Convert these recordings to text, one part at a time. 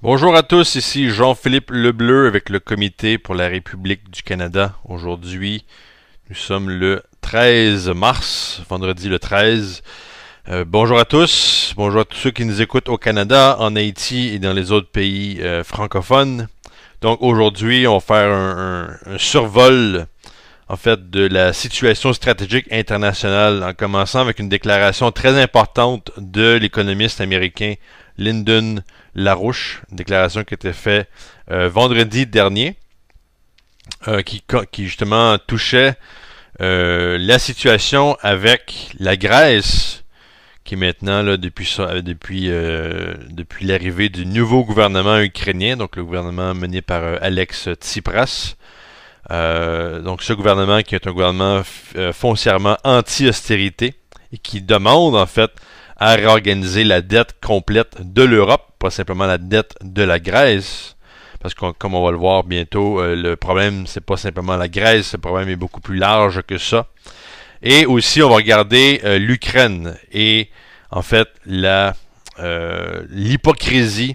Bonjour à tous, ici Jean-Philippe Lebleu avec le Comité pour la République du Canada. Aujourd'hui, nous sommes le 13 mars, vendredi le 13. Bonjour à tous, bonjour à tous ceux qui nous écoutent au Canada, en Haïti et dans les autres pays francophones. Donc aujourd'hui, on va faire un survol en fait de la situation stratégique internationale en commençant avec une déclaration très importante de l'économiste américain Lyndon LaRouche, une déclaration qui a été faite vendredi dernier, qui justement touchait la situation avec la Grèce, qui est maintenant là, depuis l'arrivée du nouveau gouvernement ukrainien, donc le gouvernement mené par Alex Tsipras. Donc ce gouvernement qui est un gouvernement foncièrement anti-austérité et qui demande en fait à réorganiser la dette complète de l'Europe, pas simplement la dette de la Grèce, parce que comme on va le voir bientôt, le problème c'est pas simplement la Grèce, le problème est beaucoup plus large que ça. Et aussi on va regarder l'Ukraine et en fait l'hypocrisie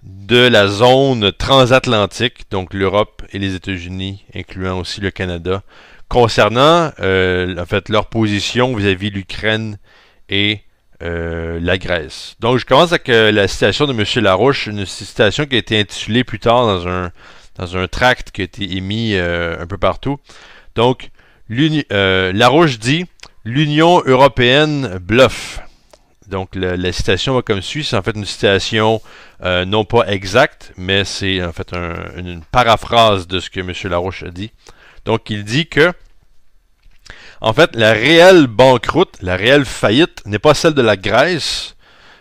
de la zone transatlantique, donc l'Europe et les États-Unis, incluant aussi le Canada, concernant en fait leur position vis-à-vis de l'Ukraine et la Grèce. Donc je commence avec la citation de M. Larouche, une citation qui a été intitulée plus tard dans un tract qui a été émis un peu partout. Donc Larouche dit « L'Union européenne bluffe ». Donc la citation va comme suit, c'est en fait une citation non pas exacte, mais c'est en fait une paraphrase de ce que M. Larouche a dit. Donc il dit que en fait, la réelle banqueroute, la réelle faillite n'est pas celle de la Grèce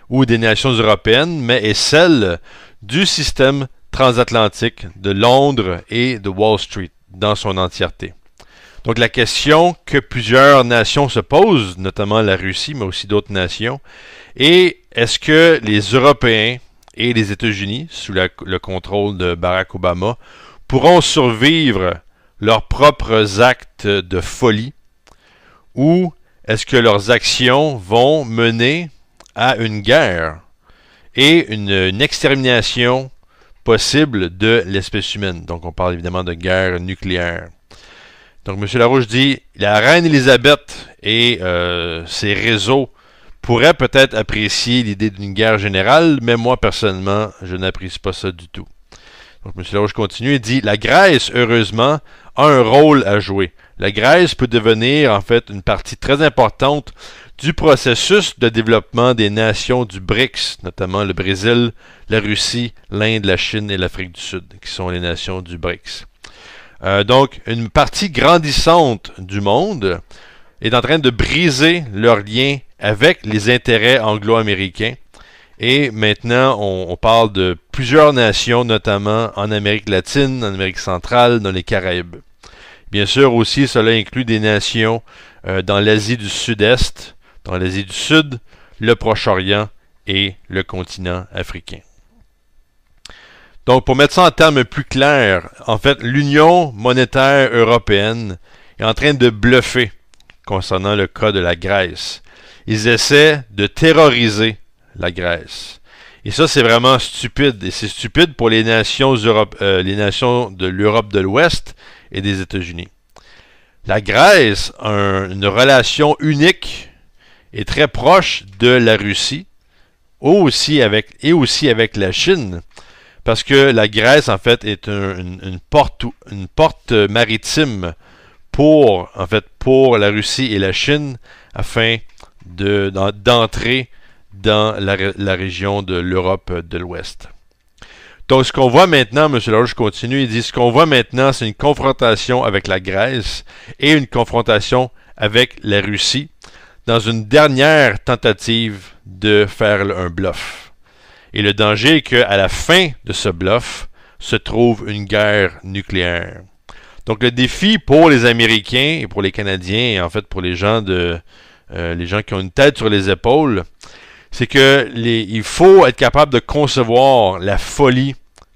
ou des nations européennes, mais est celle du système transatlantique de Londres et de Wall Street dans son entièreté. Donc la question que plusieurs nations se posent, notamment la Russie, mais aussi d'autres nations, est est-ce que les Européens et les États-Unis, sous le contrôle de Barack Obama, pourront survivre leurs propres actes de folie, ou est-ce que leurs actions vont mener à une guerre et une extermination possible de l'espèce humaine? Donc on parle évidemment de guerre nucléaire. Donc M. Larouche dit la reine Élisabeth et ses réseaux pourraient peut-être apprécier l'idée d'une guerre générale, mais moi personnellement, je n'apprécie pas ça du tout. Donc M. Larouche continue et dit la Grèce, heureusement, a un rôle à jouer. La Grèce peut devenir en fait une partie très importante du processus de développement des nations du BRICS, notamment le Brésil, la Russie, l'Inde, la Chine et l'Afrique du Sud, qui sont les nations du BRICS. Donc, une partie grandissante du monde est en train de briser leurs liens avec les intérêts anglo-américains. Et maintenant, on parle de plusieurs nations, notamment en Amérique latine, en Amérique centrale, dans les Caraïbes. Bien sûr, aussi, cela inclut des nations dans l'Asie du Sud-Est, dans l'Asie du Sud, le Proche-Orient et le continent africain. Donc, pour mettre ça en termes plus clairs, en fait, l'Union monétaire européenne est en train de bluffer concernant le cas de la Grèce. Ils essaient de terroriser la Grèce. Et ça, c'est vraiment stupide. Et c'est stupide pour les nations de l'Europe de l'Ouest et des États-Unis. La Grèce a une relation unique et très proche de la Russie, aussi avec la Chine, parce que la Grèce, en fait, est une porte maritime pour la Russie et la Chine afin d'entrer dans la région de l'Europe de l'Ouest. Donc, ce qu'on voit maintenant, M. Larouche continue, il dit, ce qu'on voit maintenant, c'est une confrontation avec la Grèce et une confrontation avec la Russie dans une dernière tentative de faire un bluff. Et le danger est qu'à la fin de ce bluff se trouve une guerre nucléaire. Donc, le défi pour les Américains et pour les Canadiens, et en fait pour les gens qui ont une tête sur les épaules, c'est que il faut être capable de concevoir la folie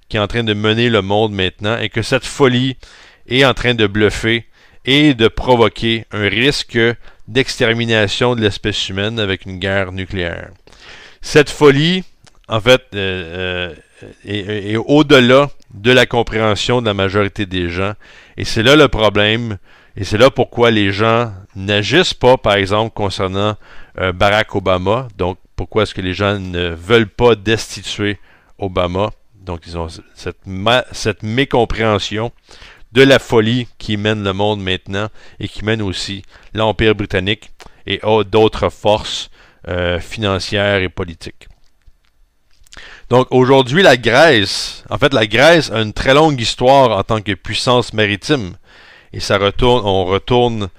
qui est en train de mener le monde maintenant et que cette folie est en train de bluffer et de provoquer un risque d'extermination de l'espèce humaine avec une guerre nucléaire. Cette folie en fait, est au-delà de la compréhension de la majorité des gens. Et c'est là le problème. Et c'est là pourquoi les gens n'agissent pas, par exemple, concernant Barack Obama. Donc, pourquoi est-ce que les gens ne veulent pas destituer Obama? Donc, ils ont cette mécompréhension de la folie qui mène le monde maintenant et qui mène aussi l'Empire britannique et d'autres forces financières et politiques. Donc aujourd'hui, la Grèce a une très longue histoire en tant que puissance maritime. Et on retourne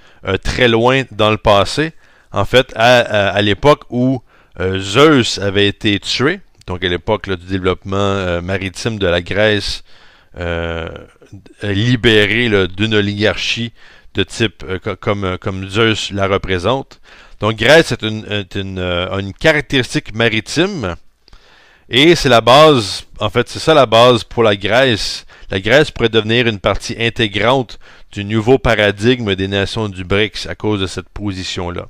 très loin dans le passé. En fait, à l'époque où Zeus avait été tué, donc à l'époque du développement maritime de la Grèce, libérée d'une oligarchie de type comme Zeus la représente. Donc Grèce a une caractéristique maritime. Et c'est la base, en fait, c'est ça la base pour la Grèce. La Grèce pourrait devenir une partie intégrante du nouveau paradigme des nations du BRICS à cause de cette position-là.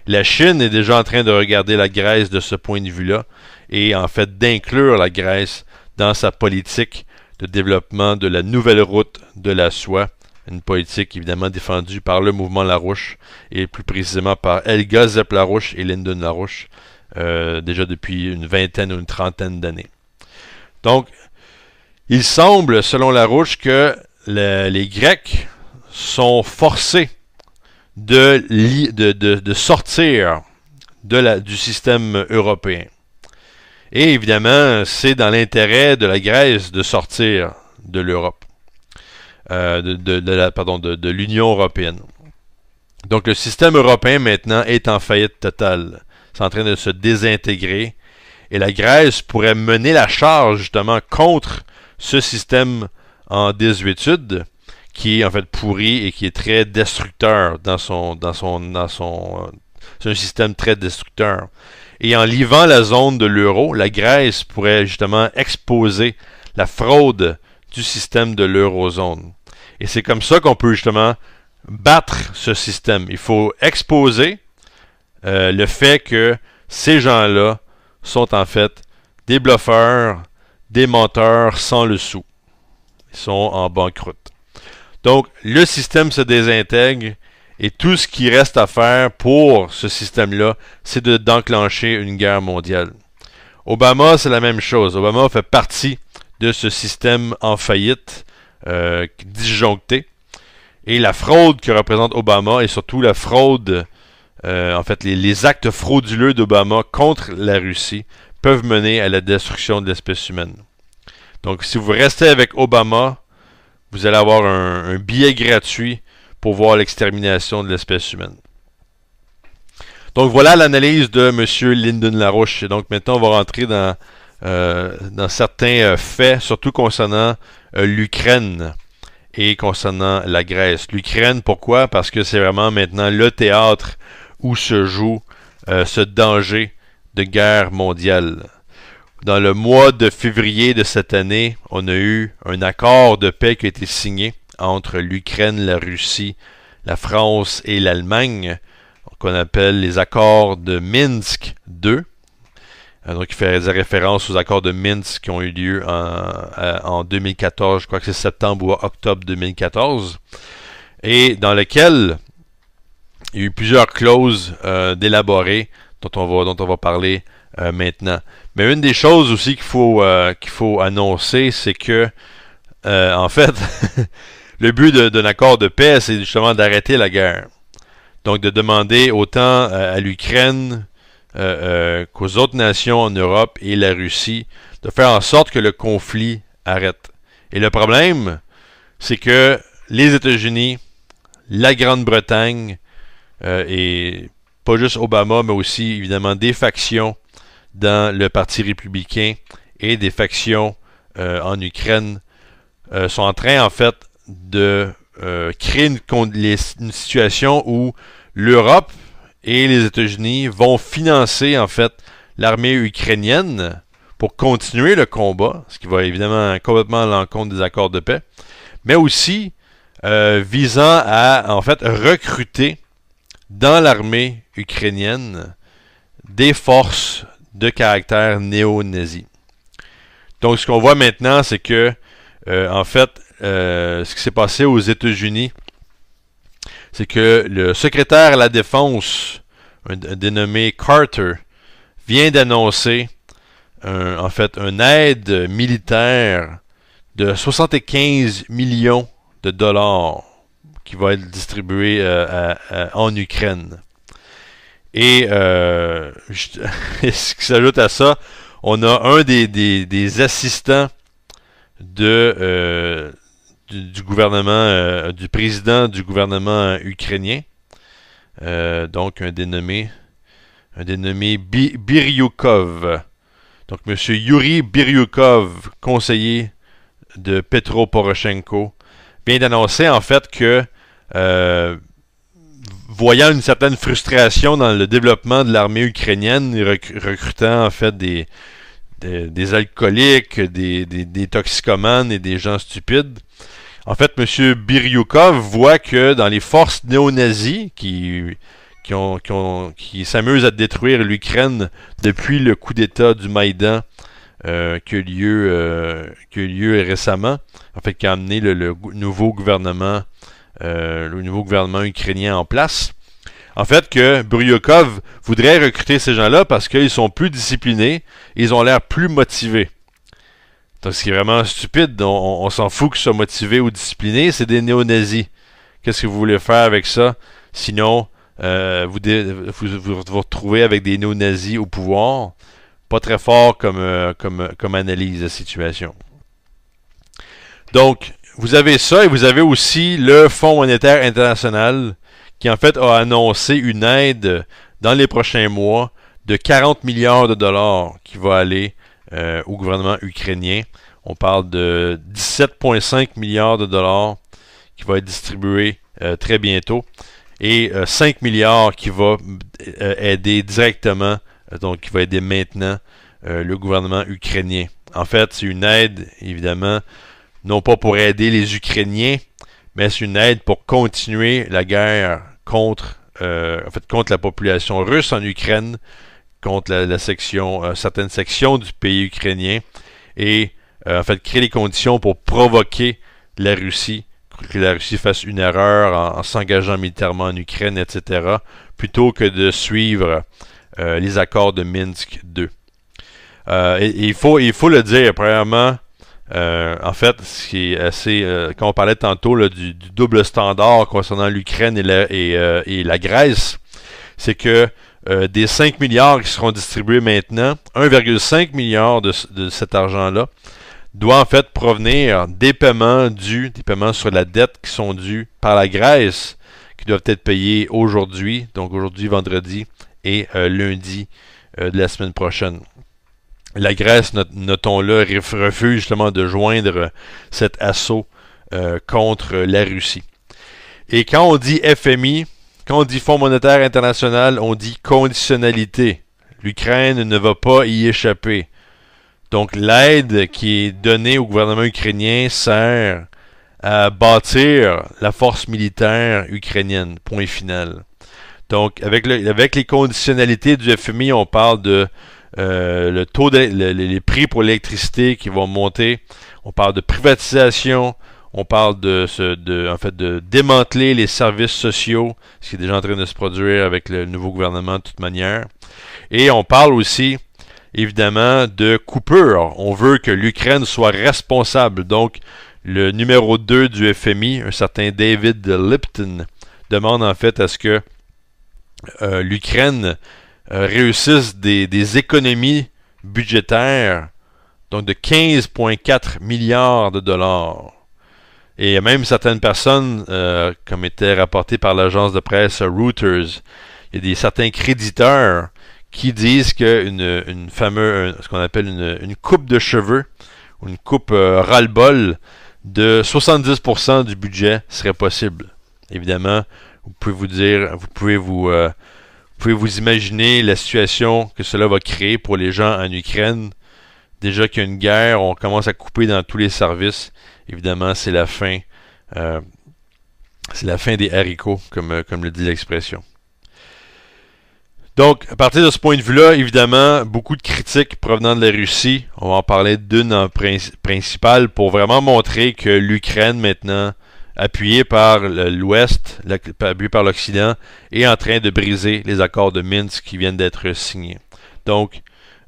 La Chine est déjà en train de regarder la Grèce de ce point de vue-là et en fait d'inclure la Grèce dans sa politique de développement de la nouvelle route de la soie, une politique évidemment défendue par le mouvement Larouche et plus précisément par Helga Zepp-Larouche et Lyndon Larouche. Déjà depuis une vingtaine ou une trentaine d'années. Donc, il semble, selon Larouche, que les Grecs sont forcés de sortir du système européen. Et évidemment, c'est dans l'intérêt de la Grèce de sortir de l'Europe, de l'Union européenne. Donc, le système européen maintenant est en faillite totale. C'est en train de se désintégrer. Et la Grèce pourrait mener la charge justement contre ce système en désuétude qui est en fait pourri et qui est très destructeur c'est un système très destructeur. Et en livant la zone de l'euro, la Grèce pourrait justement exposer la fraude du système de l'eurozone. Et c'est comme ça qu'on peut justement battre ce système. Il faut exposer le fait que ces gens-là sont en fait des bluffeurs, des menteurs sans le sou. Ils sont en banqueroute. Donc, le système se désintègre et tout ce qui reste à faire pour ce système-là, c'est d'enclencher une guerre mondiale. Obama, c'est la même chose. Obama fait partie de ce système en faillite, disjoncté. Et la fraude que représente Obama et surtout la fraude en fait, les actes frauduleux d'Obama contre la Russie peuvent mener à la destruction de l'espèce humaine. Donc, si vous restez avec Obama, vous allez avoir un billet gratuit pour voir l'extermination de l'espèce humaine. Donc, voilà l'analyse de M. Lyndon Larouche. Et donc, maintenant, on va rentrer dans certains faits, surtout concernant l'Ukraine et concernant la Grèce. L'Ukraine, pourquoi? Parce que c'est vraiment maintenant le théâtre où se joue ce danger de guerre mondiale. Dans le mois de février de cette année, on a eu un accord de paix qui a été signé entre l'Ukraine, la Russie, la France et l'Allemagne, qu'on appelle les accords de Minsk II. Donc, il fait référence aux accords de Minsk qui ont eu lieu en 2014, je crois que c'est septembre ou octobre 2014, et dans lequel il y a eu plusieurs clauses d'élaborer dont on va parler maintenant. Mais une des choses aussi qu'il faut annoncer, c'est que en fait, le but d'un accord de paix, c'est justement d'arrêter la guerre. Donc de demander autant à l'Ukraine qu'aux autres nations en Europe et la Russie de faire en sorte que le conflit arrête. Et le problème, c'est que les États-Unis, la Grande-Bretagne, et pas juste Obama, mais aussi évidemment des factions dans le Parti républicain et des factions en Ukraine sont en train en fait de créer une situation où l'Europe et les États-Unis vont financer en fait l'armée ukrainienne pour continuer le combat, ce qui va évidemment complètement à l'encontre des accords de paix, mais aussi visant à en fait recruter dans l'armée ukrainienne des forces de caractère néo-nazi. Donc, ce qu'on voit maintenant, c'est que, en fait, ce qui s'est passé aux États-Unis, c'est que le secrétaire à la Défense, un dénommé Carter, vient d'annoncer, en fait, une aide militaire de 75 millions de dollars qui va être distribuée en Ukraine. Et ce qui s'ajoute à ça, on a un des assistants du gouvernement, du président du gouvernement ukrainien, donc un dénommé Biryukov. Donc M. Yuri Biryukov, conseiller de Petro Poroshenko, vient d'annoncer en fait que voyant une certaine frustration dans le développement de l'armée ukrainienne, recrutant en fait des alcooliques, des toxicomanes et des gens stupides. En fait, M. Biryukov voit que dans les forces néo-nazis qui s'amusent à détruire l'Ukraine depuis le coup d'État du Maïdan qui a eu lieu récemment, en fait, qui a amené le nouveau gouvernement ukrainien en place. En fait, que Biryukov voudrait recruter ces gens-là parce qu'ils sont plus disciplinés et ils ont l'air plus motivés. Donc, ce qui est vraiment stupide, on s'en fout qu'ils soient motivés ou disciplinés, c'est des néo-nazis. Qu'est-ce que vous voulez faire avec ça? Sinon, vous vous retrouvez avec des néo-nazis au pouvoir. Pas très fort comme analyse de situation. Donc, vous avez ça et vous avez aussi le Fonds monétaire international qui en fait a annoncé une aide dans les prochains mois de 40 milliards de dollars qui va aller au gouvernement ukrainien. On parle de 17,5 milliards de dollars qui va être distribué très bientôt et 5 milliards qui va aider directement, donc qui va aider maintenant le gouvernement ukrainien. En fait, c'est une aide, évidemment, non pas pour aider les Ukrainiens, mais c'est une aide pour continuer la guerre contre la population russe en Ukraine, contre certaines sections du pays ukrainien, et en fait créer les conditions pour provoquer la Russie, que la Russie fasse une erreur en s'engageant militairement en Ukraine, etc., plutôt que de suivre les accords de Minsk II. Et il faut le dire, premièrement, en fait, ce qui est assez, quand on parlait tantôt là, du double standard concernant l'Ukraine et la Grèce, c'est que des 5 milliards qui seront distribués maintenant, 1,5 milliard de cet argent-là doit en fait provenir des paiements sur la dette qui sont dus par la Grèce, qui doivent être payés aujourd'hui, donc aujourd'hui, vendredi et lundi de la semaine prochaine. La Grèce, notons-le, refuse justement de joindre cet assaut contre la Russie. Et quand on dit FMI, quand on dit Fonds monétaire international, on dit conditionnalité. L'Ukraine ne va pas y échapper. Donc l'aide qui est donnée au gouvernement ukrainien sert à bâtir la force militaire ukrainienne. Point final. Donc avec les conditionnalités du FMI, on parle de le taux les prix pour l'électricité qui vont monter. On parle de privatisation. On parle en fait de démanteler les services sociaux, ce qui est déjà en train de se produire avec le nouveau gouvernement de toute manière. Et on parle aussi, évidemment, de coupure. On veut que l'Ukraine soit responsable. Donc, le numéro 2 du FMI, un certain David Lipton, demande en fait à ce que l'Ukraine réussisse des économies budgétaires, donc de 15,4 milliards de dollars. Et même certaines personnes, comme était rapporté par l'agence de presse Reuters, il y a certains créditeurs qui disent que ce qu'on appelle une coupe de cheveux, ou une coupe ras-le-bol de 70% du budget serait possible. Évidemment, vous pouvez vous imaginer la situation que cela va créer pour les gens en Ukraine. Déjà qu'il y a une guerre, on commence à couper dans tous les services. Évidemment, c'est la fin des haricots, comme le dit l'expression. Donc, à partir de ce point de vue-là, évidemment, beaucoup de critiques provenant de la Russie. On va en parler d'une en principale pour vraiment montrer que l'Ukraine, maintenant, appuyée par l'Ouest, appuyée par l'Occident, est en train de briser les accords de Minsk qui viennent d'être signés. Donc,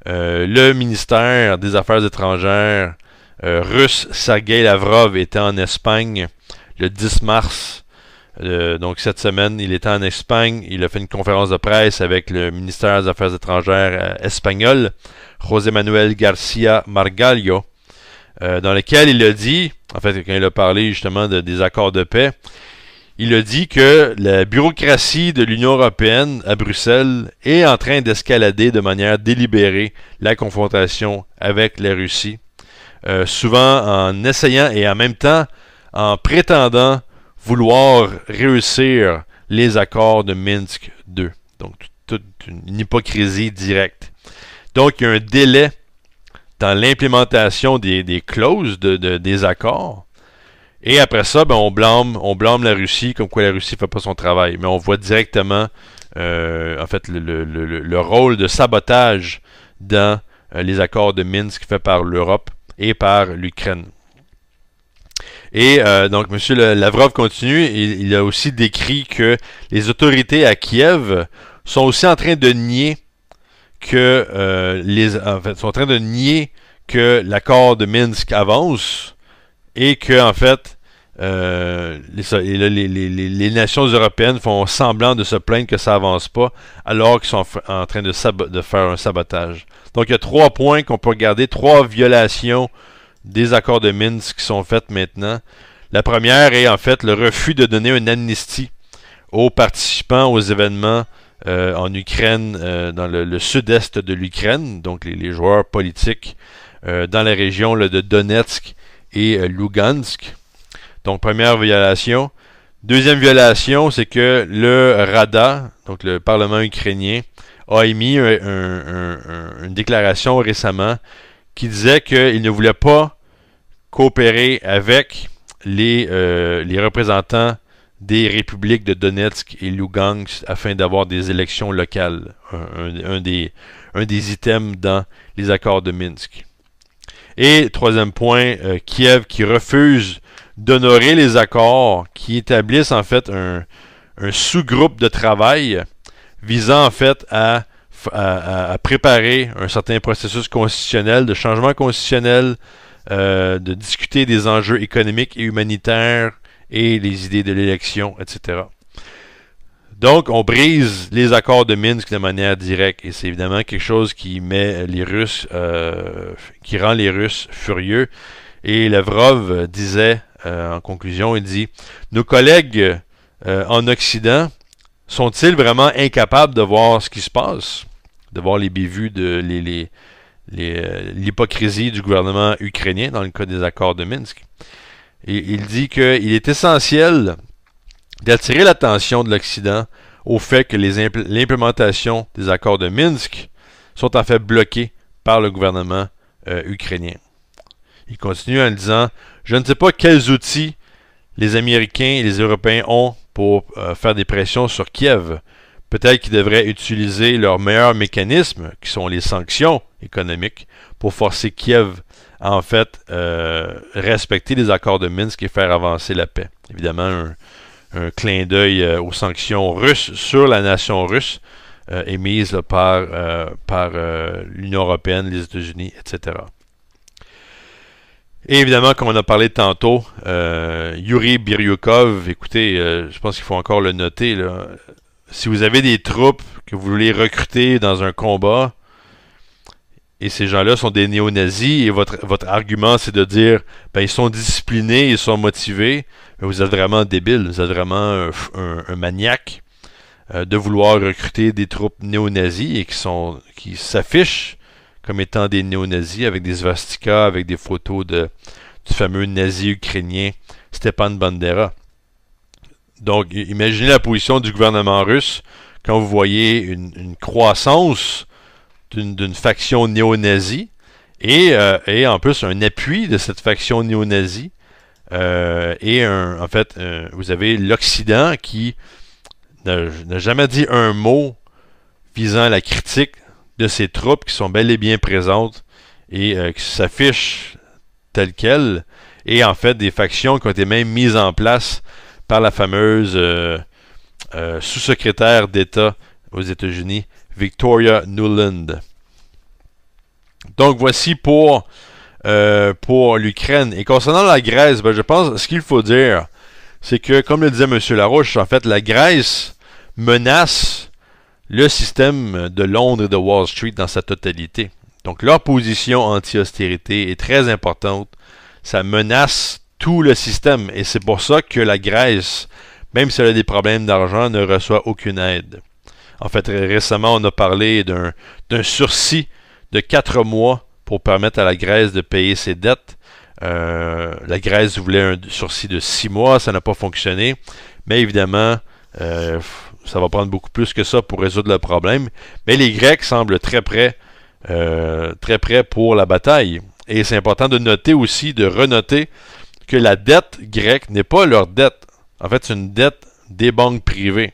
le ministère des Affaires étrangères russe, Sergei Lavrov, était en Espagne le 10 mars. Donc cette semaine, il était en Espagne. Il a fait une conférence de presse avec le ministère des Affaires étrangères espagnol, José Manuel García Margallo, dans lequel il a dit, en fait, quand il a parlé justement des accords de paix, il a dit que la bureaucratie de l'Union européenne à Bruxelles est en train d'escalader de manière délibérée la confrontation avec la Russie, souvent en essayant et en même temps en prétendant vouloir réussir les accords de Minsk II. Donc, toute une hypocrisie directe. Donc, il y a un délai dans l'implémentation des clauses des accords. Et après ça, ben, on blâme la Russie, comme quoi la Russie ne fait pas son travail. Mais on voit directement, en fait, le rôle de sabotage dans les accords de Minsk fait par l'Europe et par l'Ukraine. Et donc, M. Lavrov continue, il a aussi décrit que les autorités à Kiev sont aussi en train de nier que sont en train de nier que l'accord de Minsk avance et que en fait les nations européennes font semblant de se plaindre que ça avance pas alors qu'ils sont en train de faire un sabotage. Donc il y a 3 points qu'on peut regarder, 3 violations des accords de Minsk qui sont faites maintenant. La première est en fait le refus de donner une amnistie aux participants aux événements en Ukraine, dans le sud-est de l'Ukraine, donc les joueurs politiques dans la région de Donetsk et Lugansk. Donc première violation. Deuxième violation, c'est que le Rada, donc le Parlement ukrainien, a émis une déclaration récemment qui disait qu'il ne voulait pas coopérer avec les représentants des républiques de Donetsk et Lugansk afin d'avoir des élections locales, un des items dans les accords de Minsk. Et troisième point, Kiev qui refuse d'honorer les accords qui établissent en fait un sous-groupe de travail visant en fait à préparer un certain processus constitutionnel, de changement constitutionnel, de discuter des enjeux économiques et humanitaires et les idées de l'élection, etc. Donc, on brise les accords de Minsk de manière directe et c'est évidemment quelque chose qui met les Russes, qui rend les Russes furieux. Et Lavrov disait, en conclusion, il dit « Nos collègues en Occident sont-ils vraiment incapables de voir ce qui se passe, de voir les bévues de l'hypocrisie du gouvernement ukrainien dans le cas des accords de Minsk. » Et il dit qu'il est essentiel d'attirer l'attention de l'Occident au fait que l'implémentation des accords de Minsk sont en fait bloqués par le gouvernement ukrainien. Il continue en disant « Je ne sais pas quels outils les Américains et les Européens ont pour faire des pressions sur Kiev. Peut-être qu'ils devraient utiliser leurs meilleurs mécanismes, qui sont les sanctions économiques, pour forcer Kiev à en fait respecter les accords de Minsk et faire avancer la paix. » Évidemment, un clin d'œil aux sanctions russes sur la nation russe émises par l'Union européenne, les États-Unis, etc. Et évidemment, comme on a parlé tantôt, Yuri Biryukov, écoutez, je pense qu'il faut encore le noter, là. Si vous avez des troupes que vous voulez recruter dans un combat, et ces gens-là sont des néo-nazis, et votre argument c'est de dire, ben ils sont disciplinés, ils sont motivés, mais vous êtes vraiment débile, vous êtes vraiment un maniaque de vouloir recruter des troupes néo-nazis et qui s'affichent comme étant des néo-nazis avec des swastikas, avec des photos du fameux nazi ukrainien Stepan Bandera. Donc, imaginez la position du gouvernement russe quand vous voyez une croissance d'une faction néo-nazie et en plus un appui de cette faction néo-nazie en fait, vous avez l'Occident qui n'a jamais dit un mot visant la critique de ces troupes qui sont bel et bien présentes et qui s'affichent telles quelles, et en fait des factions qui ont été même mises en place par la fameuse sous-secrétaire d'État aux États-Unis, Victoria Nuland. Donc voici pour l'Ukraine. Et concernant la Grèce, je pense ce qu'il faut dire, c'est que, comme le disait M. Larouche, en fait, la Grèce menace le système de Londres et de Wall Street dans sa totalité. Donc leur position anti-austérité est très importante. Ça menace tout le système. Et c'est pour ça que la Grèce, même si elle a des problèmes d'argent, ne reçoit aucune aide. En fait, récemment, on a parlé d'un sursis de 4 mois pour permettre à la Grèce de payer ses dettes. La Grèce voulait un sursis de 6 mois, ça n'a pas fonctionné. Mais évidemment, ça va prendre beaucoup plus que ça pour résoudre le problème. Mais les Grecs semblent très prêts pour la bataille. Et c'est important de noter aussi, de renoter, que la dette grecque n'est pas leur dette. En fait, c'est une dette des banques privées.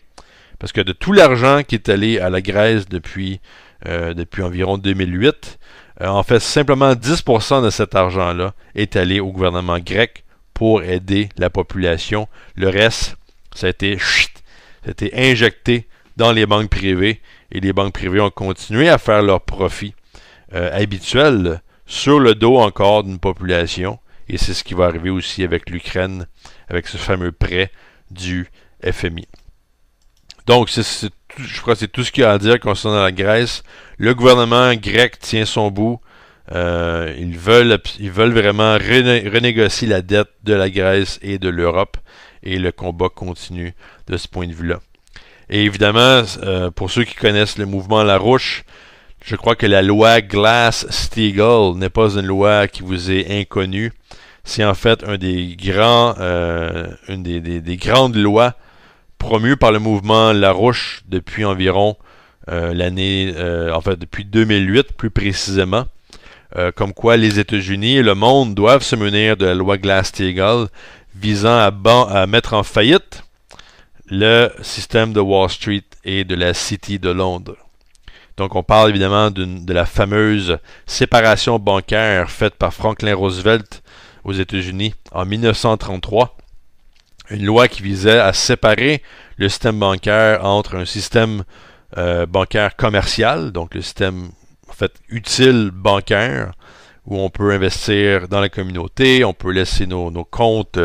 Parce que de tout l'argent qui est allé à la Grèce depuis environ 2008, en fait, simplement 10% de cet argent-là est allé au gouvernement grec pour aider la population. Le reste, ça a été injecté dans les banques privées, et les banques privées ont continué à faire leur profit habituel sur le dos encore d'une population. Et c'est ce qui va arriver aussi avec l'Ukraine, avec ce fameux prêt du FMI. Donc, je crois que c'est tout ce qu'il y a à dire concernant la Grèce. Le gouvernement grec tient son bout. Ils veulent vraiment renégocier la dette de la Grèce et de l'Europe. Et le combat continue de ce point de vue-là. Et évidemment, pour ceux qui connaissent le mouvement Larouche, je crois que la loi Glass-Steagall n'est pas une loi qui vous est inconnue. C'est en fait une des grandes lois promues par le mouvement Larouche depuis environ depuis 2008 plus précisément, comme quoi les États-Unis et le monde doivent se munir de la loi Glass-Steagall visant à mettre en faillite le système de Wall Street et de la City de Londres. Donc on parle évidemment de la fameuse séparation bancaire faite par Franklin Roosevelt aux États-Unis en 1933. Une loi qui visait à séparer le système bancaire entre un système bancaire commercial, donc le système en fait utile bancaire, où on peut investir dans la communauté, on peut laisser nos comptes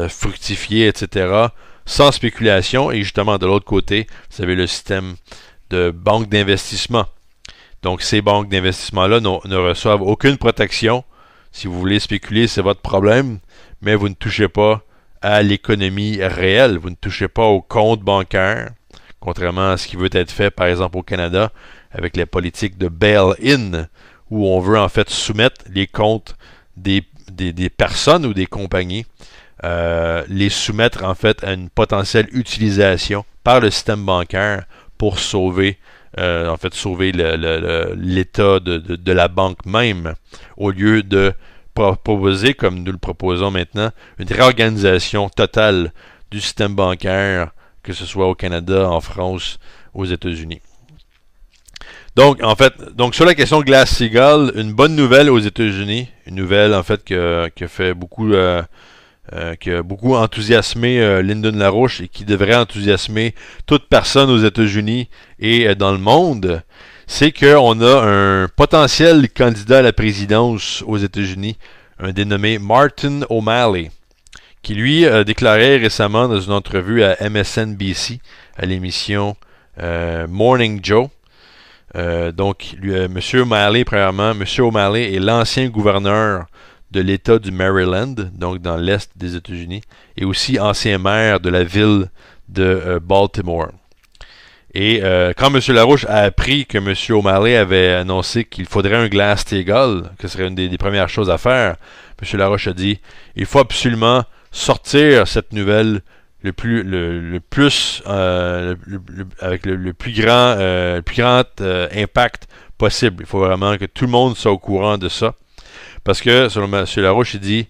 fructifier, etc., sans spéculation. Et justement, de l'autre côté, vous avez le système de banque d'investissement. Donc, ces banques d'investissement-là ne reçoivent aucune protection. Si vous voulez spéculer, c'est votre problème, mais vous ne touchez pas à l'économie réelle. Vous ne touchez pas au compte bancaire, contrairement à ce qui veut être fait, par exemple, au Canada, avec la politique de bail-in, où on veut en fait soumettre les comptes des personnes ou des compagnies, les soumettre en fait à une potentielle utilisation par le système bancaire pour sauver l'état de la banque même, au lieu de proposer, comme nous le proposons maintenant, une réorganisation totale du système bancaire, que ce soit au Canada, en France, aux États-Unis. Donc, sur la question Glass-Steagall, une bonne nouvelle aux États-Unis, une nouvelle, en fait, qui a beaucoup enthousiasmé Lyndon LaRouche et qui devrait enthousiasmer toute personne aux États-Unis et dans le monde, c'est qu'on a un potentiel candidat à la présidence aux États-Unis, un dénommé Martin O'Malley, qui lui a déclaré récemment dans une entrevue à MSNBC, à l'émission Morning Joe. M. O'Malley, premièrement, M. O'Malley est l'ancien gouverneur de l'État du Maryland, donc dans l'Est des États-Unis, et aussi ancien maire de la ville de Baltimore. Et quand M. Larouche a appris que M. O'Malley avait annoncé qu'il faudrait un Glass-Steagall, que ce serait une des premières choses à faire, M. Larouche a dit « Il faut absolument sortir cette nouvelle avec le plus grand impact possible. Il faut vraiment que tout le monde soit au courant de ça. » Parce que, selon M. Larouche, il dit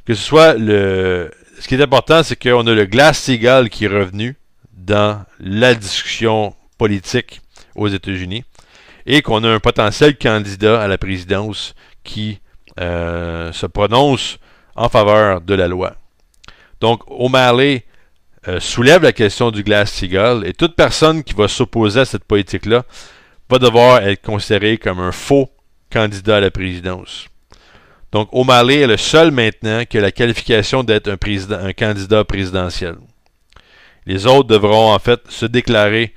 que ce qui est important, c'est qu'on a le Glass-Steagall qui est revenu dans la discussion politique aux États-Unis et qu'on a un potentiel candidat à la présidence qui se prononce en faveur de la loi. Donc, O'Malley soulève la question du Glass-Steagall et toute personne qui va s'opposer à cette politique-là va devoir être considérée comme un faux candidat à la présidence. Donc, O'Malley est le seul maintenant qui a la qualification d'être un candidat présidentiel. Les autres devront en fait se déclarer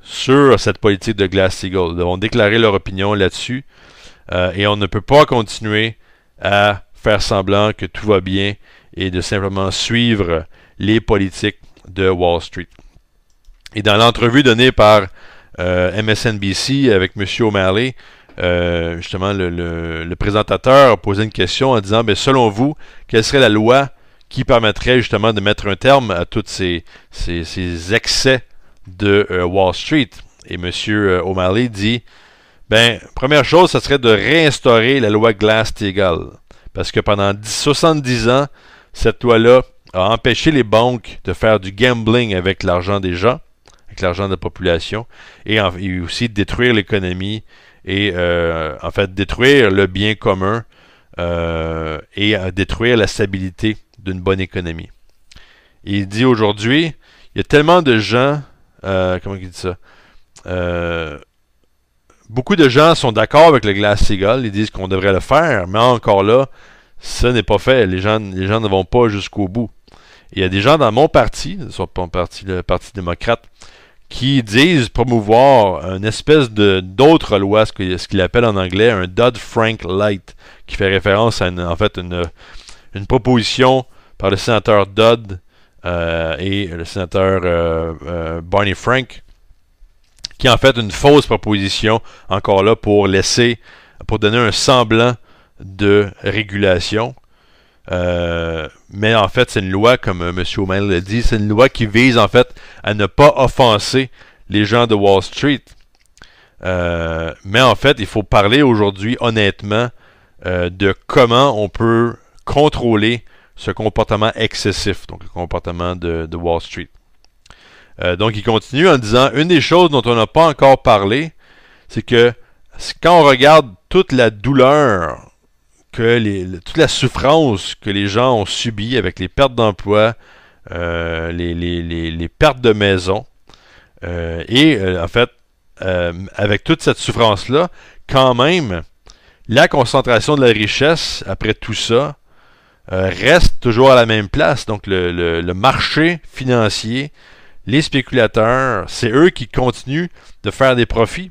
sur cette politique de Glass-Steagall. Ils devront déclarer leur opinion là-dessus. Et on ne peut pas continuer à faire semblant que tout va bien et de simplement suivre les politiques de Wall Street. Et dans l'entrevue donnée par MSNBC avec M. O'Malley, justement le présentateur a posé une question en disant, selon vous, quelle serait la loi qui permettrait justement de mettre un terme à tous ces excès de Wall Street? Et M. O'Malley dit, première chose, ça serait de réinstaurer la loi Glass-Steagall. Parce que pendant 70 ans, cette loi-là a empêché les banques de faire du gambling avec l'argent des gens, avec l'argent de la population, et aussi de détruire l'économie et en fait détruire le bien commun et détruire la stabilité d'une bonne économie. Et il dit aujourd'hui, il y a tellement de gens, comment il dit ça, beaucoup de gens sont d'accord avec le Glass-Steagall, ils disent qu'on devrait le faire, mais encore là, ça n'est pas fait. Les gens ne vont pas jusqu'au bout. Il y a des gens dans mon parti, le Parti démocrate, qui disent promouvoir une espèce d'autre loi, ce qu'il appelle en anglais un Dodd-Frank Light, qui fait référence à une proposition par le sénateur Dodd et le sénateur Barney Frank, qui est en fait une fausse proposition, encore là, pour donner un semblant de régulation. Mais en fait, c'est une loi, comme M. O'Malley l'a dit, c'est une loi qui vise en fait à ne pas offenser les gens de Wall Street. Mais en fait, il faut parler aujourd'hui honnêtement de comment on peut contrôler ce comportement excessif, donc le comportement de Wall Street. Donc, il continue en disant, une des choses dont on n'a pas encore parlé, c'est que quand on regarde toute la douleur, toute la souffrance que les gens ont subie avec les pertes d'emploi, les pertes de maison, en fait, avec toute cette souffrance-là, quand même, la concentration de la richesse, après tout ça, reste toujours à la même place. Donc, le marché financier, les spéculateurs, c'est eux qui continuent de faire des profits,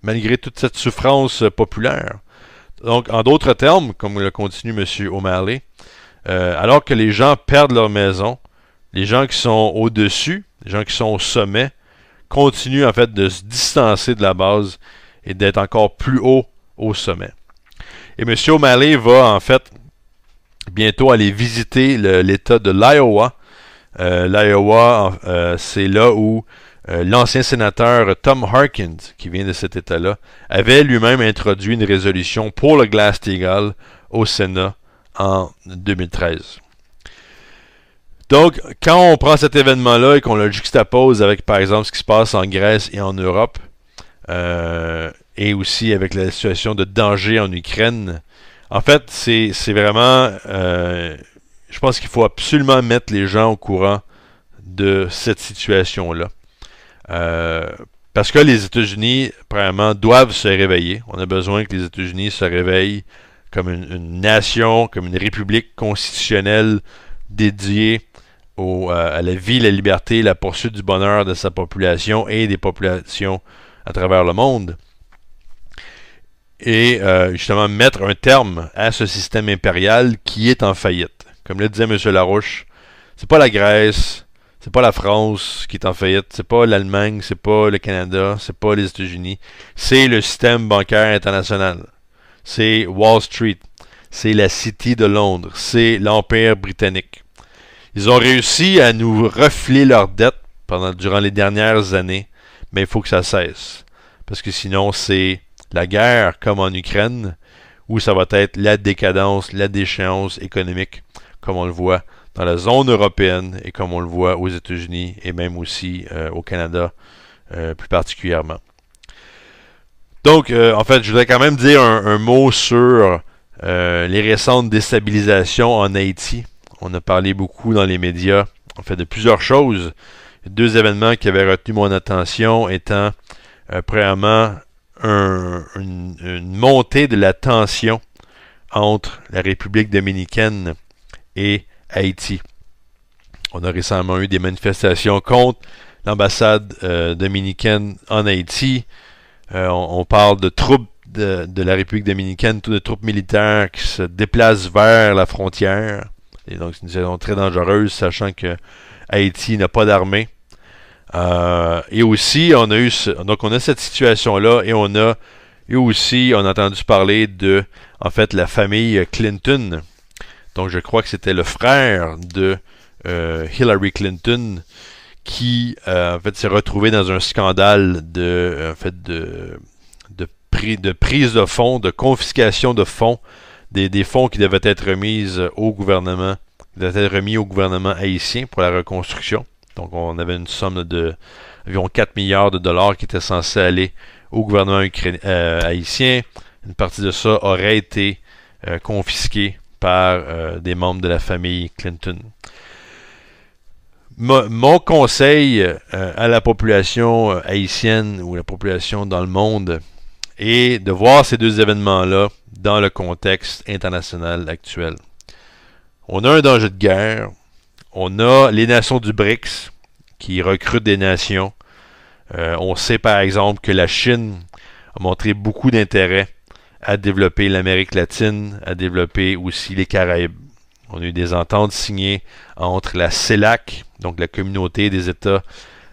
malgré toute cette souffrance populaire. Donc, en d'autres termes, comme le continue M. O'Malley, alors que les gens perdent leur maison, les gens qui sont au-dessus, les gens qui sont au sommet, continuent en fait de se distancer de la base et d'être encore plus haut au sommet. Et M. O'Malley va en fait bientôt aller visiter l'État de l'Iowa. L'Iowa, c'est là où l'ancien sénateur Tom Harkins, qui vient de cet État-là, avait lui-même introduit une résolution pour le Glass-Steagall au Sénat en 2013. Donc, quand on prend cet événement-là et qu'on le juxtapose avec, par exemple, ce qui se passe en Grèce et en Europe, et aussi avec la situation de danger en Ukraine, en fait, c'est vraiment... je pense qu'il faut absolument mettre les gens au courant de cette situation-là. Parce que les États-Unis, premièrement, doivent se réveiller. On a besoin que les États-Unis se réveillent comme une nation, comme une république constitutionnelle dédiée à la vie, la liberté, la poursuite du bonheur de sa population et des populations à travers le monde. Et justement mettre un terme à ce système impérial qui est en faillite. Comme le disait M. Larouche, c'est pas la Grèce, c'est pas la France qui est en faillite, c'est pas l'Allemagne, c'est pas le Canada, c'est pas les États-Unis, c'est le système bancaire international. C'est Wall Street, c'est la City de Londres, c'est l'Empire britannique. Ils ont réussi à nous refler leurs dettes durant les dernières années, mais il faut que ça cesse. Parce que sinon, c'est la guerre comme en Ukraine, où ça va être la décadence, la déchéance économique, comme on le voit dans la zone européenne et comme on le voit aux États-Unis et même aussi au Canada plus particulièrement. Donc, en fait, je voudrais quand même dire un mot sur les récentes déstabilisations en Haïti. On a parlé beaucoup dans les médias, en fait, de plusieurs choses. Deux événements qui avaient retenu mon attention étant, premièrement, une montée de la tension entre la République dominicaine et Haïti. On a récemment eu des manifestations contre l'ambassade dominicaine en Haïti. On parle de troupes de la République dominicaine, de troupes militaires qui se déplacent vers la frontière. Et donc, c'est une situation très dangereuse, sachant que Haïti n'a pas d'armée. Et aussi, on a cette situation-là, et on a entendu parler de, en fait, la famille Clinton. Donc, je crois que c'était le frère de Hillary Clinton qui, en fait, s'est retrouvé dans un scandale de prise de fonds, de confiscation de fonds, des fonds qui devaient être remis au gouvernement haïtien pour la reconstruction. Donc, on avait une somme de environ 4 milliards de dollars qui était censée aller au gouvernement haïtien. Une partie de ça aurait été confisquée par des membres de la famille Clinton. Mon conseil à la population haïtienne ou la population dans le monde est de voir ces deux événements-là dans le contexte international actuel. On a un danger de guerre. On a les nations du BRICS qui recrutent des nations. On sait par exemple que la Chine a montré beaucoup d'intérêt à développer l'Amérique latine, à développer aussi les Caraïbes. On a eu des ententes signées entre la CELAC, donc la communauté des États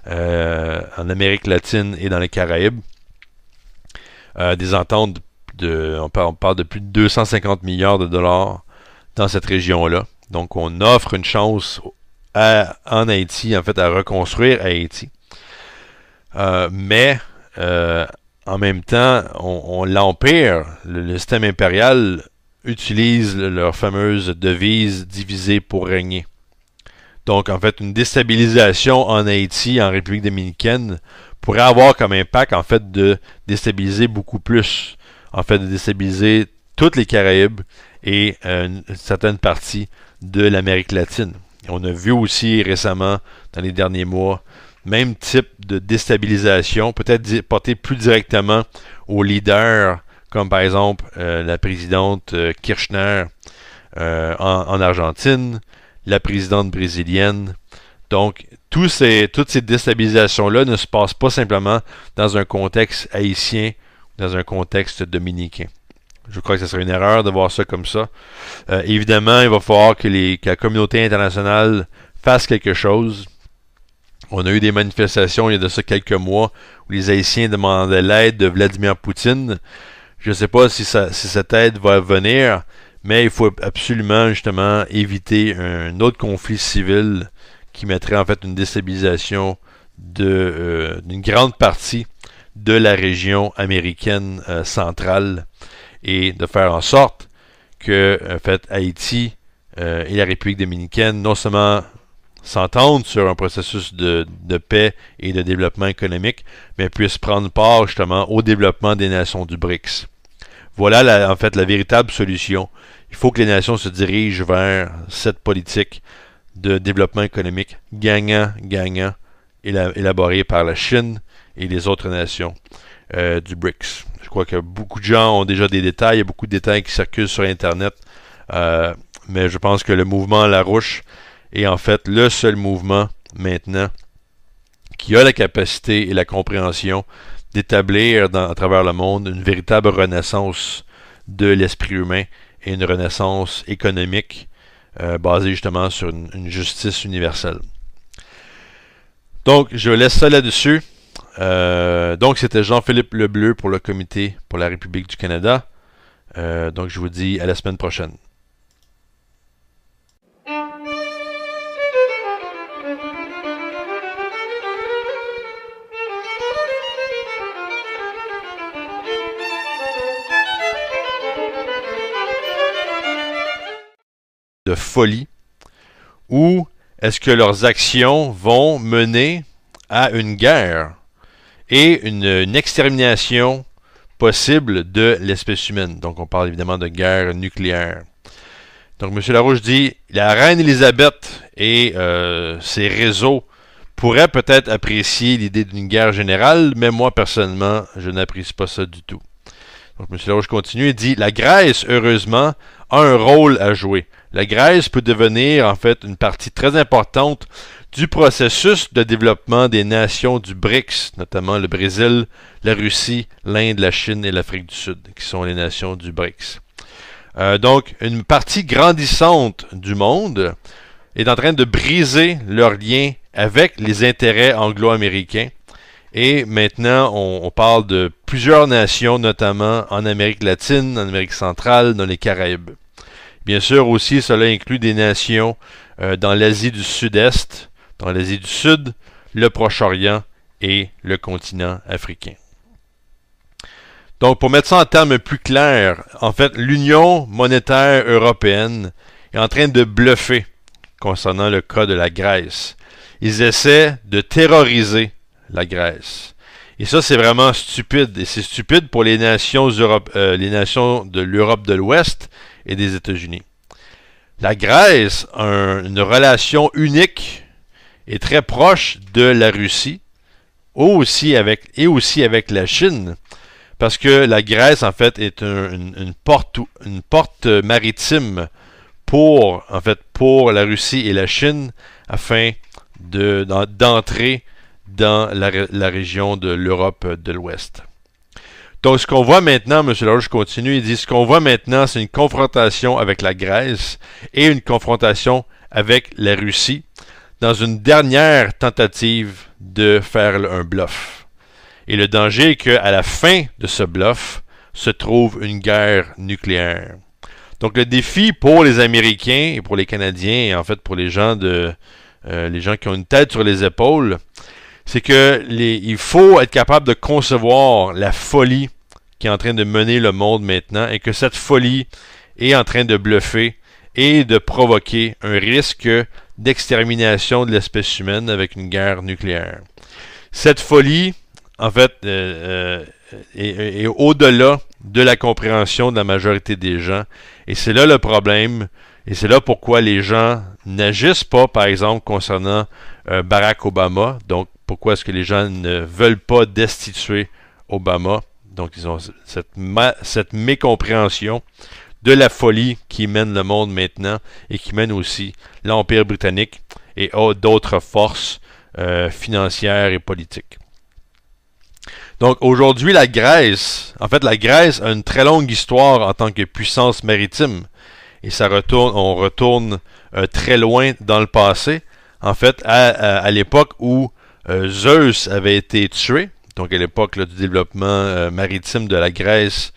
en Amérique latine et dans les Caraïbes. Des ententes on parle de plus de 250 milliards de dollars dans cette région-là. Donc, on offre une chance en Haïti, en fait, à reconstruire Haïti. Mais, en même temps, l'Empire, le système impérial, utilise leur fameuse devise diviser pour régner. Donc, en fait, une déstabilisation en Haïti, en République dominicaine, pourrait avoir comme impact, en fait, de déstabiliser beaucoup plus. En fait, de déstabiliser toutes les Caraïbes et une certaine partie de l'Amérique latine. On a vu aussi récemment, dans les derniers mois, même type de déstabilisation, peut-être porté plus directement aux leaders, comme par exemple la présidente Kirchner en Argentine, la présidente brésilienne. Donc, toutes ces déstabilisations-là ne se passent pas simplement dans un contexte haïtien ou dans un contexte dominicain. Je crois que ce serait une erreur de voir ça comme ça. Évidemment, il va falloir que la communauté internationale fasse quelque chose. On a eu des manifestations il y a de ça quelques mois où les Haïtiens demandaient l'aide de Vladimir Poutine. Je ne sais pas si cette aide va venir, mais il faut absolument justement éviter un autre conflit civil qui mettrait en fait une déstabilisation d'une grande partie de la région américaine centrale et de faire en sorte que en fait Haïti et la République dominicaine non seulement s'entendent sur un processus de paix et de développement économique, mais puissent prendre part justement au développement des nations du BRICS. Voilà en fait la véritable solution. Il faut que les nations se dirigent vers cette politique de développement économique gagnant-gagnant élaborée par la Chine et les autres nations du BRICS. Je crois que beaucoup de gens ont déjà des détails, il y a beaucoup de détails qui circulent sur Internet, mais je pense que le mouvement Larouche est en fait le seul mouvement maintenant qui a la capacité et la compréhension d'établir à travers le monde une véritable renaissance de l'esprit humain et une renaissance économique basée justement sur une justice universelle. Donc, je laisse ça là-dessus. Donc, c'était Jean-Philippe Lebleu pour le Comité pour la République du Canada. Donc, je vous dis à la semaine prochaine. De folie, ou est-ce que leurs actions vont mener à une guerre et une extermination possible de l'espèce humaine. Donc, on parle évidemment de guerre nucléaire. Donc, M. Larouche dit, la reine Élisabeth et ses réseaux pourraient peut-être apprécier l'idée d'une guerre générale, mais moi, personnellement, je n'apprécie pas ça du tout. Donc, M. Larouche continue et dit, la Grèce, heureusement, a un rôle à jouer. La Grèce peut devenir, en fait, une partie très importante du processus de développement des nations du BRICS, notamment le Brésil, la Russie, l'Inde, la Chine et l'Afrique du Sud, qui sont les nations du BRICS. Donc, une partie grandissante du monde est en train de briser leurs liens avec les intérêts anglo-américains. Et maintenant, on parle de plusieurs nations, notamment en Amérique latine, en Amérique centrale, dans les Caraïbes. Bien sûr aussi, cela inclut des nations dans l'Asie du Sud-Est, dans l'Asie du Sud, le Proche-Orient et le continent africain. Donc, pour mettre ça en termes plus clairs, en fait, l'Union monétaire européenne est en train de bluffer concernant le cas de la Grèce. Ils essaient de terroriser la Grèce. Et ça, c'est vraiment stupide. Et c'est stupide pour les nations de l'Europe de l'Ouest et des États-Unis. La Grèce a une relation unique et très proche de la Russie, aussi avec la Chine, parce que la Grèce, en fait, est une porte maritime pour la Russie et la Chine afin d'entrer dans la région de l'Europe de l'Ouest. Donc, ce qu'on voit maintenant, M. Larouche continue, il dit, ce qu'on voit maintenant, c'est une confrontation avec la Grèce et une confrontation avec la Russie dans une dernière tentative de faire un bluff. Et le danger est qu'à la fin de ce bluff se trouve une guerre nucléaire. Donc, le défi pour les Américains et pour les Canadiens, et en fait pour les gens qui ont une tête sur les épaules, c'est que il faut être capable de concevoir la folie qui est en train de mener le monde maintenant et que cette folie est en train de bluffer et de provoquer un risque d'extermination de l'espèce humaine avec une guerre nucléaire. Cette folie, en fait, est au-delà de la compréhension de la majorité des gens. Et c'est là le problème. Et c'est là pourquoi les gens n'agissent pas, par exemple, concernant Barack Obama. Donc, pourquoi est-ce que les gens ne veulent pas destituer Obama? Donc, ils ont cette mécompréhension de la folie qui mène le monde maintenant et qui mène aussi l'Empire britannique et d'autres forces financières et politiques. Donc, aujourd'hui, la Grèce a une très longue histoire en tant que puissance maritime. Et on retourne très loin dans le passé. En fait, à l'époque où Zeus avait été tué, donc à l'époque du développement maritime de la Grèce,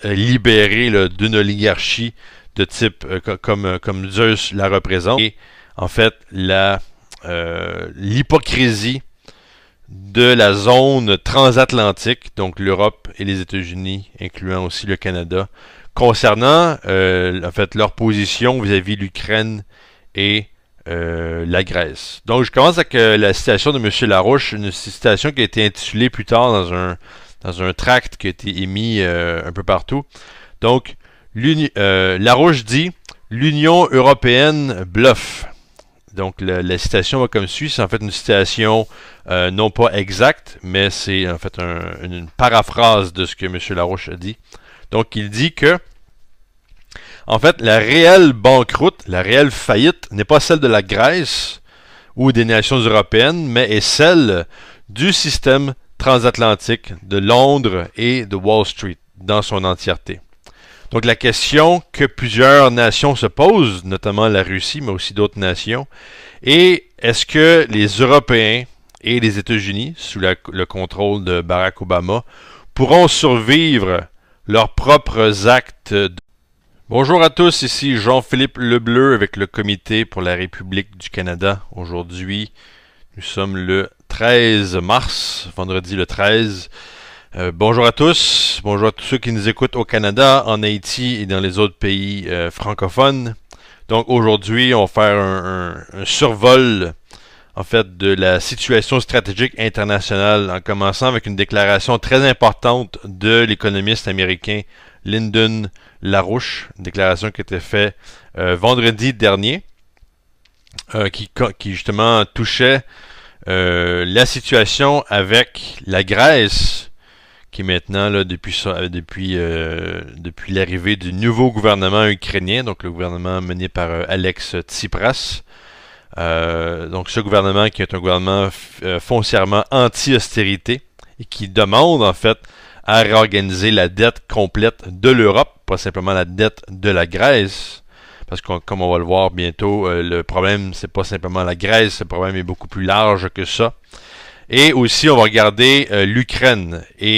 libéré d'une oligarchie de type comme Zeus la représente. Et en fait, l'hypocrisie de la zone transatlantique, donc l'Europe et les États-Unis, incluant aussi le Canada, concernant leur position vis-à-vis de l'Ukraine et la Grèce. Donc, je commence avec la citation de M. Larouche, une citation qui a été intitulée plus tard dans un tract qui a été émis un peu partout. Donc, Larouche dit « L'Union européenne bluffe ». Donc, la citation va comme suit. C'est en fait une citation non pas exacte, mais c'est en fait une paraphrase de ce que M. Larouche a dit. Donc, il dit que, en fait, la réelle banqueroute, la réelle faillite n'est pas celle de la Grèce ou des nations européennes, mais est celle du système transatlantique de Londres et de Wall Street dans son entièreté. Donc, la question que plusieurs nations se posent, notamment la Russie, mais aussi d'autres nations, est est-ce que les Européens et les États-Unis, sous le contrôle de Barack Obama, pourront survivre leurs propres actes de... Bonjour à tous, ici Jean-Philippe Lebleu avec le Comité pour la République du Canada. Aujourd'hui, nous sommes le 13 mars, vendredi le 13. Bonjour à tous, bonjour à tous ceux qui nous écoutent au Canada, en Haïti et dans les autres pays francophones. Donc aujourd'hui, on va faire un survol en fait, de la situation stratégique internationale, en commençant avec une déclaration très importante de l'économiste américain Lyndon LaRouche, une déclaration qui a été faite vendredi dernier, qui justement touchait la situation avec la Grèce, qui maintenant, là, depuis l'arrivée du nouveau gouvernement ukrainien, donc le gouvernement mené par Alex Tsipras. Donc ce gouvernement qui est un gouvernement foncièrement anti-austérité et qui demande en fait à réorganiser la dette complète de l'Europe, pas simplement la dette de la Grèce. Parce que comme on va le voir bientôt, le problème c'est pas simplement la Grèce, le problème est beaucoup plus large que ça. Et aussi on va regarder l'Ukraine et